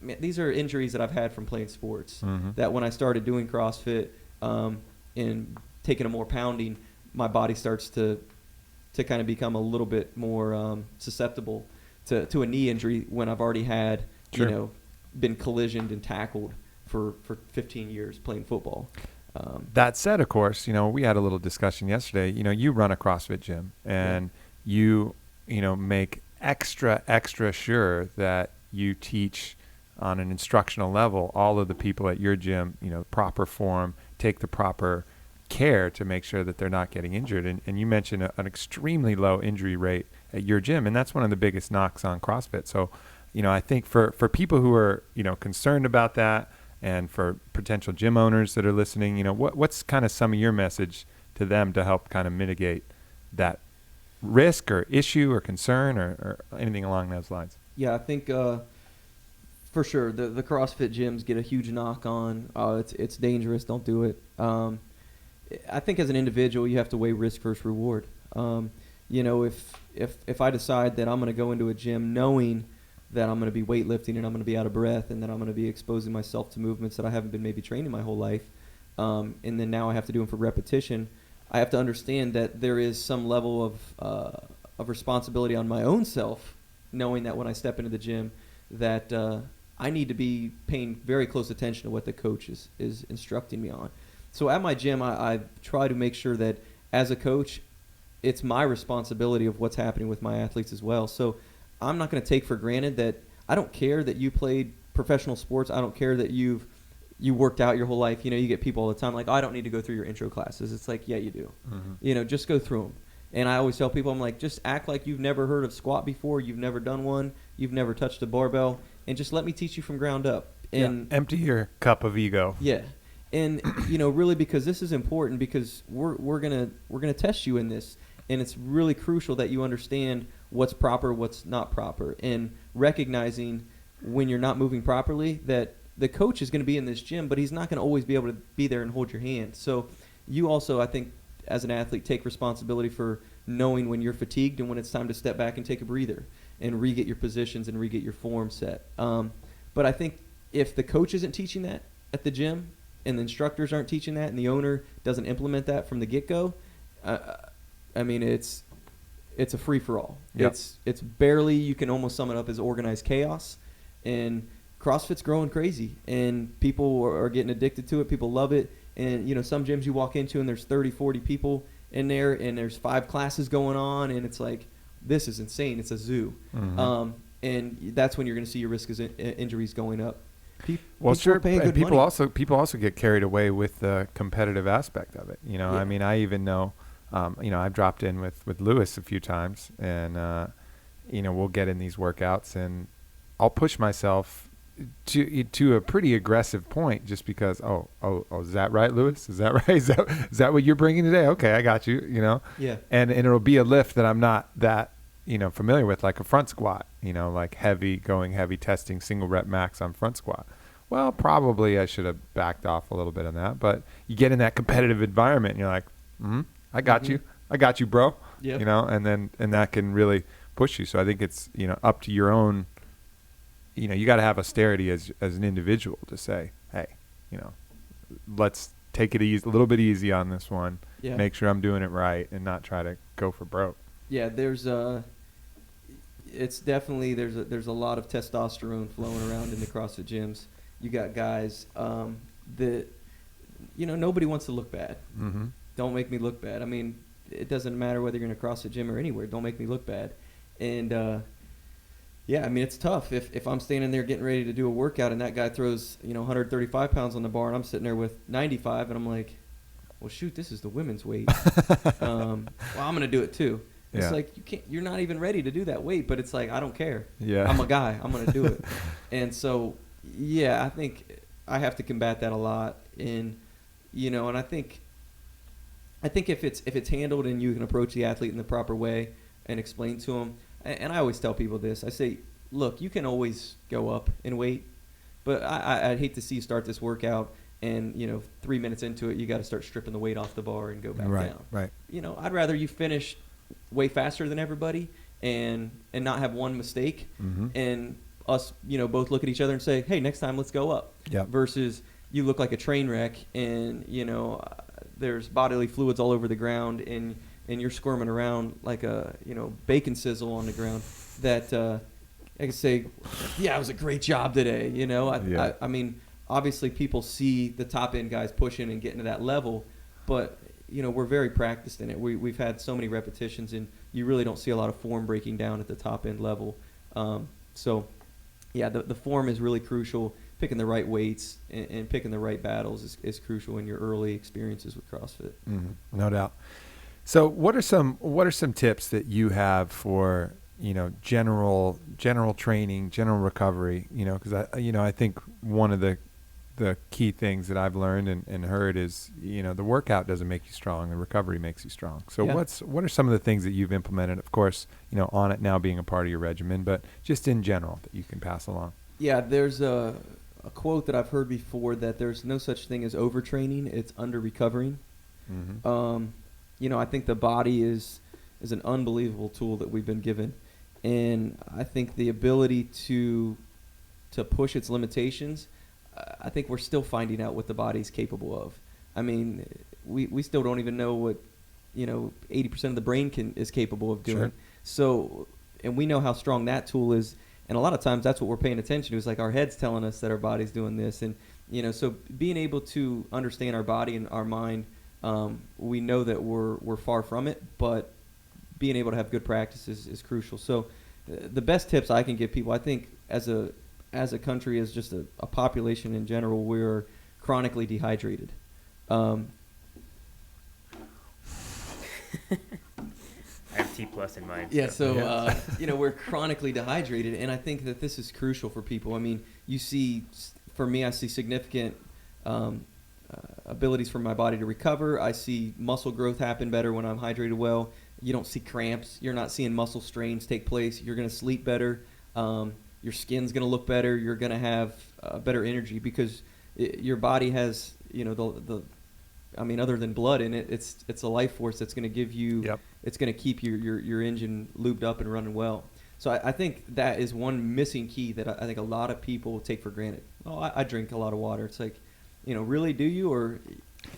Speaker 2: man, these are injuries that I've had from playing sports. That when I started doing CrossFit and taking a more pounding, my body starts to kind of become a little bit more susceptible to a knee injury when I've already had, been collisioned and tackled for 15 years playing football.
Speaker 1: That said, of course, we had a little discussion yesterday. You run a CrossFit gym and you make extra sure that you teach on an instructional level all of the people at your gym, proper form, take the proper care to make sure that they're not getting injured. And you mentioned an extremely low injury rate at your gym, and that's one of the biggest knocks on CrossFit. So, I think for people who are, concerned about that, and for potential gym owners that are listening, what's kind of some of your message to them to help kind of mitigate that risk or issue or concern or anything along those lines?
Speaker 2: Yeah, I think for sure the CrossFit gyms get a huge knock on, it's dangerous, don't do it. I think as an individual, you have to weigh risk versus reward. If I decide that I'm going to go into a gym knowing that I'm going to be weightlifting and I'm going to be out of breath and that I'm going to be exposing myself to movements that I haven't been maybe training my whole life, and then now I have to do them for repetition, I have to understand that there is some level of responsibility on my own self, knowing that when I step into the gym that I need to be paying very close attention to what the coach is instructing me on. So at my gym, I try to make sure that as a coach, it's my responsibility of what's happening with my athletes as well. So I'm not going to take for granted that I don't care that you played professional sports. I don't care that you worked out your whole life. You get people all the time like, oh, I don't need to go through your intro classes. It's like, yeah, you do. Just go through them. And I always tell people, I'm like, just act like you've never heard of squat before. You've never done one. You've never touched a barbell. And just let me teach you from ground up. And
Speaker 1: empty your cup of ego.
Speaker 2: Yeah. And, really because this is important because we're gonna test you in this. And it's really crucial that you understand what's proper, what's not proper. And recognizing when you're not moving properly that the coach is going to be in this gym, but he's not going to always be able to be there and hold your hand. So you also, I think, as an athlete, take responsibility for knowing when you're fatigued and when it's time to step back and take a breather and re-get your positions and re-get your form set. But I think if the coach isn't teaching that at the gym and the instructors aren't teaching that and the owner doesn't implement that from the get-go, it's a free-for-all.
Speaker 1: Yep.
Speaker 2: It's barely, you can almost sum it up as organized chaos. And CrossFit's growing crazy, and people are getting addicted to it. People love it. And, some gyms you walk into and there's 30, 40 people in there and there's 5 classes going on, and it's like, this is insane. It's a zoo. And that's when you're going to see your risk of injuries going up.
Speaker 1: Well, sure. And people also get carried away with the competitive aspect of it.
Speaker 2: Yeah.
Speaker 1: I mean, I even know, I've dropped in with Lewis a few times, and we'll get in these workouts, and I'll push myself to a pretty aggressive point just because. Oh, is that right, Lewis? Is that right? Is that what you're bringing today? Okay, I got you.
Speaker 2: Yeah.
Speaker 1: And it'll be a lift that I'm not that familiar with, like a front squat. Like heavy testing single rep max on front squat. Well, probably I should have backed off a little bit on that, but you get in that competitive environment, and you're like, I got you, bro.
Speaker 2: Yep.
Speaker 1: And that can really push you. So I think it's up to your own. You got to have austerity as an individual to say, hey, let's take it easy, a little bit easy on this one.
Speaker 2: Yeah.
Speaker 1: Make sure I'm doing it right and not try to go for broke.
Speaker 2: Yeah, there's it's definitely there's a lot of testosterone flowing around in the CrossFit gyms. You got guys that nobody wants to look bad.
Speaker 1: Mm-hmm.
Speaker 2: Don't make me look bad. I mean, it doesn't matter whether you're in a CrossFit gym or anywhere. Don't make me look bad. And yeah, I mean, it's tough if I'm standing there getting ready to do a workout and that guy throws 135 pounds on the bar and I'm sitting there with 95 and I'm like, well, shoot, this is the women's weight. Well, I'm gonna do it too. It's
Speaker 1: Yeah.
Speaker 2: like you're not even ready to do that weight, but it's like I don't care.
Speaker 1: Yeah.
Speaker 2: I'm a guy. I'm gonna do it. And so, yeah, I think I have to combat that a lot. And and I think if it's handled and you can approach the athlete in the proper way and explain to them, and I always tell people this, I say, look, you can always go up in weight, but I'd hate to see you start this workout and 3 minutes into it you got to start stripping the weight off the bar and go back down.
Speaker 1: Right.
Speaker 2: I'd rather you finish way faster than everybody and not have one mistake,
Speaker 1: Mm-hmm.
Speaker 2: and us both look at each other and say, hey, next time let's go up.
Speaker 1: Yep.
Speaker 2: Versus you look like a train wreck and there's bodily fluids all over the ground and you're squirming around like a bacon sizzle on the ground that I can say, yeah, it was a great job today. I mean, obviously people see the top end guys pushing and getting to that level, but we're very practiced in it. We've had so many repetitions and you really don't see a lot of form breaking down at the top end level. So yeah, the form is really crucial. Picking the right weights and picking the right battles is crucial in your early experiences with CrossFit.
Speaker 1: Mm-hmm. No doubt. So what are some tips that you have for general training, general recovery? Because I think one of the key things that I've learned and heard is the workout doesn't make you strong, the recovery makes you strong. So
Speaker 2: Yeah.
Speaker 1: what are some of the things that you've implemented? Of course, Onnit now being a part of your regimen, but just in general that you can pass along.
Speaker 2: Yeah, there's a quote that I've heard before that there's no such thing as overtraining, it's under recovering.
Speaker 1: Mm-hmm.
Speaker 2: I think the body is an unbelievable tool that we've been given, and I think the ability to push its limitations, I think we're still finding out what the body's capable of. I mean, we still don't even know what 80% of the brain is capable of doing.
Speaker 1: Sure.
Speaker 2: So, and we know how strong that tool is. And a lot of times that's what we're paying attention to, is like our head's telling us that our body's doing this. And, so being able to understand our body and our mind, we know that we're far from it, but being able to have good practices is crucial. So the best tips I can give people, I think as a country, as just a population in general, we're chronically dehydrated.
Speaker 3: I have T+ in mind.
Speaker 2: Yeah, so we're chronically dehydrated, and I think that this is crucial for people. I mean, for me, I see significant abilities for my body to recover. I see muscle growth happen better when I'm hydrated well. You don't see cramps. You're not seeing muscle strains take place. You're going to sleep better. Your skin's going to look better. You're going to have better energy because your body has, other than blood in it, it's a life force that's going to give you.
Speaker 1: Yep.
Speaker 2: It's going to keep your engine lubed up and running well. So I think that is one missing key that I think a lot of people take for granted. Oh, I drink a lot of water. It's like, really, do you, or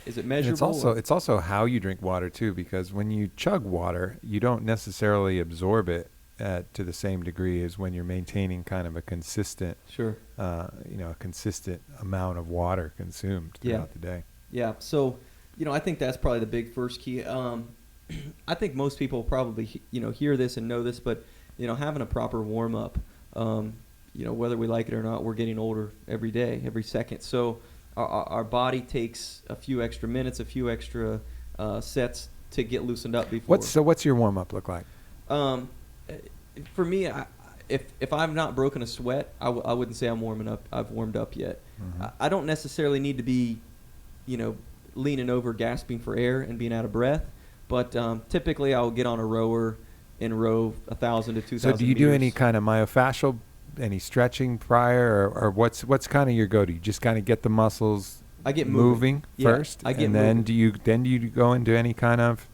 Speaker 2: is it measurable?
Speaker 1: And it's also how you drink water too, because when you chug water, you don't necessarily absorb it to the same degree as when you're maintaining kind of a consistent,
Speaker 2: sure,
Speaker 1: a consistent amount of water consumed throughout the day.
Speaker 2: Yeah. So, I think that's probably the big first key. I think most people probably, hear this and know this, but, having a proper warm up, whether we like it or not, we're getting older every day, every second. So our body takes a few extra minutes, a few extra sets to get loosened up before.
Speaker 1: What's your warm up look like?
Speaker 2: For me, if I've not broken a sweat, I wouldn't say I'm warming up. I've warmed up yet.
Speaker 1: Mm-hmm.
Speaker 2: I don't necessarily need to be, leaning over, gasping for air and being out of breath. But typically, I'll get on a rower and row 1,000 to 2,000
Speaker 1: So do you do any kind of myofascial, any stretching prior, or what's kind of your go-to? You just kind of get the muscles
Speaker 2: I get
Speaker 1: moving
Speaker 2: Yeah,
Speaker 1: first,
Speaker 2: I get
Speaker 1: and then
Speaker 2: moving.
Speaker 1: do you go into any kind of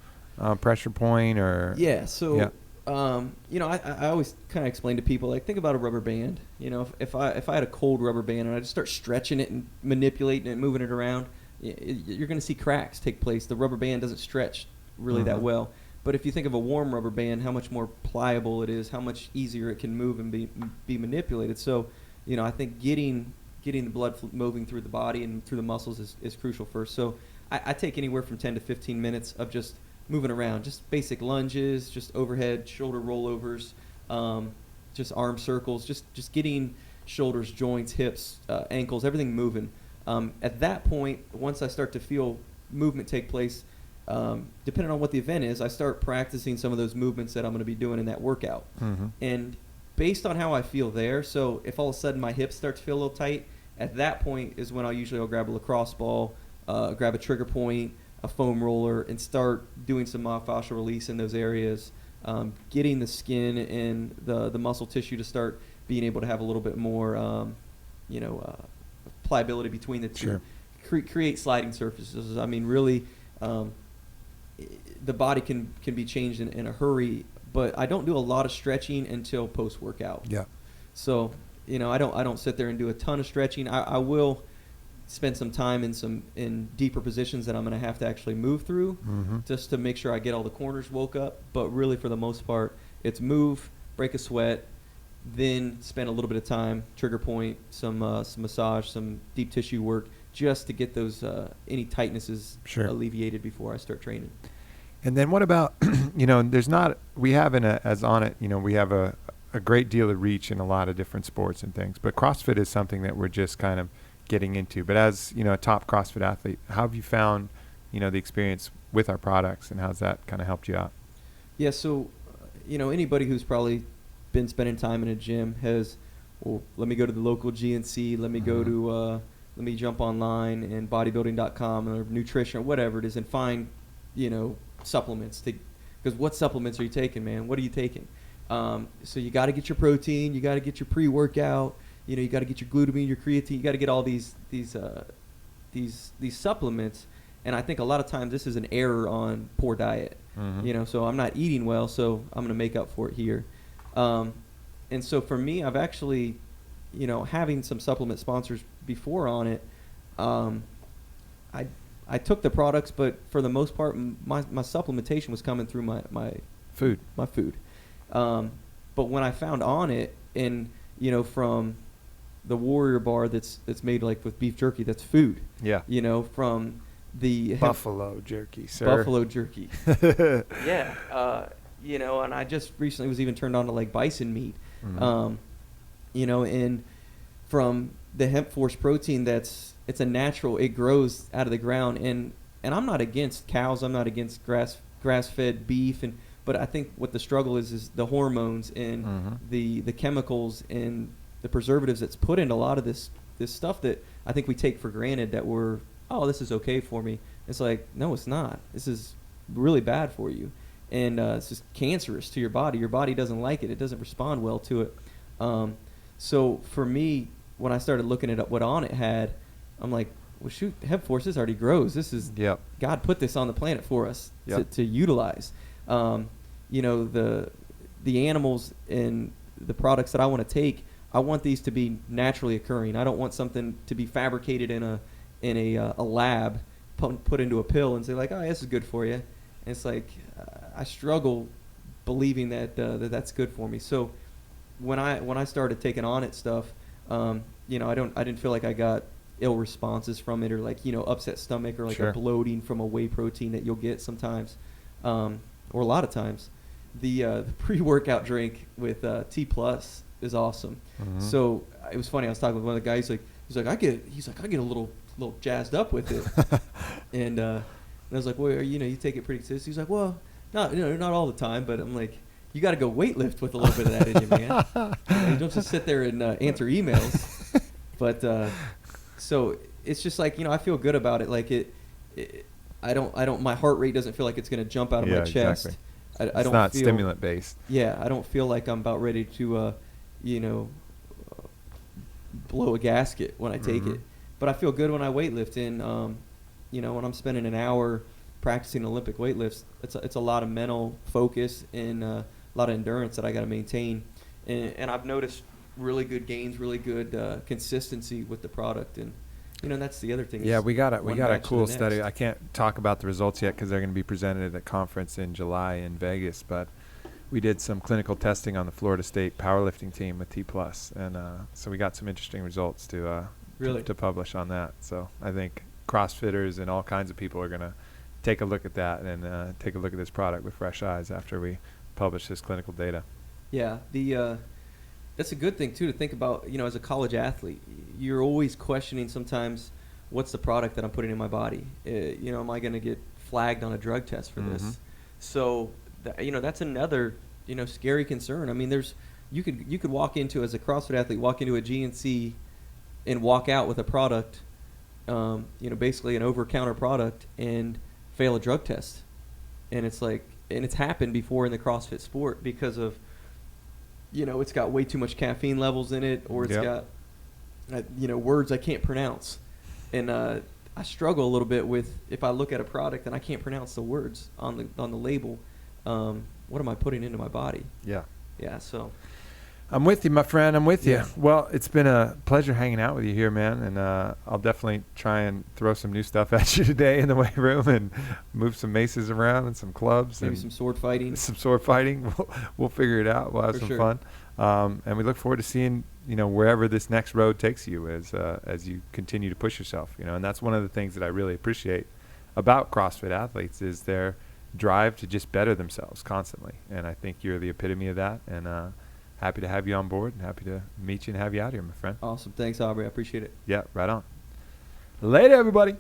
Speaker 1: pressure point or?
Speaker 2: Yeah. So,
Speaker 1: Yeah.
Speaker 2: I always kind of explain to people, like, think about a rubber band. If I had a cold rubber band and I just start stretching it and manipulating it and moving it around, you're going to see cracks take place. The rubber band doesn't stretch really that well. But if you think of a warm rubber band, how much more pliable it is, how much easier it can move and be manipulated. So, I think getting the blood moving through the body and through the muscles is crucial first. So I take anywhere from 10 to 15 minutes of just moving around, just basic lunges, just overhead shoulder rollovers, just arm circles, just getting shoulders, joints, hips, ankles, everything moving. At that point, once I start to feel movement take place, depending on what the event is, I start practicing some of those movements that I'm going to be doing in that workout. And based on how I feel there, so if all of a sudden my hips start to feel a little tight, at that point is when I'll grab a lacrosse ball, grab a trigger point, a foam roller, and start doing some myofascial release in those areas, getting the skin and the muscle tissue to start being able to have a little bit more, pliability between the two.
Speaker 1: Sure.
Speaker 2: Create sliding surfaces. I mean, really, the body can be changed in a hurry, but I don't do a lot of stretching until post-workout.
Speaker 1: Yeah.
Speaker 2: So, I don't sit there and do a ton of stretching. I will spend some time in deeper positions that I'm going to have to actually move through just to make sure I get all the corners woke up. But really, for the most part, it's move, break a sweat, then spend a little bit of time, trigger point, some massage, some deep tissue work, just to get those any tightnesses alleviated before I start training.
Speaker 1: And then what about, we have as Onnit, we have a great deal of reach in a lot of different sports and things, but CrossFit is something that we're just kind of getting into. But as, a top CrossFit athlete, how have you found, the experience with our products, and how's that kind of helped you out?
Speaker 2: Yeah, so, anybody who's probably been spending time in a gym has, let me go to the local GNC, let me go to, let me jump online and bodybuilding.com or nutrition or whatever it is and find, supplements because what supplements are you taking, man? What are you taking? So you got to get your protein, you got to get your pre-workout, you got to get your glutamine, your creatine, you got to get all these supplements. And I think a lot of times this is an error on poor diet. So I'm not eating well, so I'm going to make up for it here. And so for me, I've actually, having some supplement sponsors before Onnit, I took the products, but for the most part, my supplementation was coming through my
Speaker 1: food.
Speaker 2: But when I found Onnit, and from the Warrior Bar that's made like with beef jerky, that's food.
Speaker 1: Yeah.
Speaker 2: From the
Speaker 1: buffalo jerky, sir.
Speaker 2: Buffalo jerky. Yeah. And I just recently was even turned on to like bison meat. And from the hemp force protein, it's a natural, it grows out of the ground, and I'm not against cows, I'm not against grass fed beef, but I think what the struggle is the hormones and the chemicals and the preservatives that's put into a lot of this stuff that I think we take for granted, that this is okay for me. It's like, no, it's not. This is really bad for you. And it's just cancerous to your body. Your body doesn't like it. It doesn't respond well to it. So for me, when I started looking at what Onnit had, I'm like, well, shoot, hemp force, this already grows. This is God put this on the planet for us to utilize. The animals and the products that I want to take, I want these to be naturally occurring. I don't want something to be fabricated in a lab, put into a pill and say like, oh, this is good for you. And it's like, I struggle believing that that's good for me. So when I started taking Onnit stuff, I didn't feel like I got ill responses from it, or like upset stomach, or like a bloating from a whey protein that you'll get sometimes, or a lot of times. The pre-workout drink with T Plus is awesome. So it was funny. I was talking with one of the guys. He's like I get a little jazzed up with it, and I was like, well, you take it pretty seriously. He's like, well, not all the time, but I'm like, you got to go weightlift with a little bit of that in you, man. You don't just sit there and answer emails. But so it's just like, I feel good about it. Like I don't. My heart rate doesn't feel like it's going to jump out of my chest.
Speaker 1: Exactly.
Speaker 2: I
Speaker 1: it's
Speaker 2: don't
Speaker 1: not
Speaker 2: feel,
Speaker 1: stimulant based.
Speaker 2: Yeah, I don't feel like I'm about ready to, blow a gasket when I take it. But I feel good when I weightlift. And when I'm spending an hour practicing Olympic weightlifts, it's a lot of mental focus and a lot of endurance that I got to maintain. And I've noticed really good gains, really good consistency with the product. And You know, that's the other thing.
Speaker 1: Yeah, we got a
Speaker 2: batch to
Speaker 1: cool
Speaker 2: the
Speaker 1: study.
Speaker 2: next.
Speaker 1: I can't talk about the results yet because they're going to be presented at a conference in July in Vegas. But we did some clinical testing on the Florida State powerlifting team with T+, and so we got some interesting results to publish on that. So I think CrossFitters and all kinds of people are going to take a look at that and take a look at this product with fresh eyes after we publish this clinical data.
Speaker 2: Yeah, that's a good thing too to think about. You know, as a college athlete, you're always questioning sometimes, what's the product that I'm putting in my body? You know, am I going to get flagged on a drug test for this? So, you know, that's another, you know, scary concern. I mean, you could walk into, as a CrossFit athlete, walk into a GNC and walk out with a product, you know, basically an over-counter product, and fail a drug test. And it's like, and it's happened before in the CrossFit sport because of, you know, it's got way too much caffeine levels in it, or it's got, you know, words I can't pronounce. And I struggle a little bit with, if I look at a product and I can't pronounce the words on the label, what am I putting into my body? Yeah. Yeah, so.
Speaker 1: I'm with you, my friend. I'm with you.
Speaker 2: Yeah.
Speaker 1: Well, it's been a pleasure hanging out with you here, man. And I'll definitely try and throw some new stuff at you today in the weight room and move some maces around and some clubs.
Speaker 2: Maybe
Speaker 1: and
Speaker 2: some sword fighting.
Speaker 1: We'll figure it out. We'll have
Speaker 2: For
Speaker 1: some
Speaker 2: sure.
Speaker 1: fun. And we look forward to seeing, you know, wherever this next road takes you as you continue to push yourself. You know, and that's one of the things that I really appreciate about CrossFit athletes is their drive to just better themselves constantly. And I think you're the epitome of that. And happy to have you on board and happy to meet you and have you out here, my friend.
Speaker 2: Awesome. Thanks, Aubrey. I appreciate it.
Speaker 1: Yeah, right on. Later, everybody.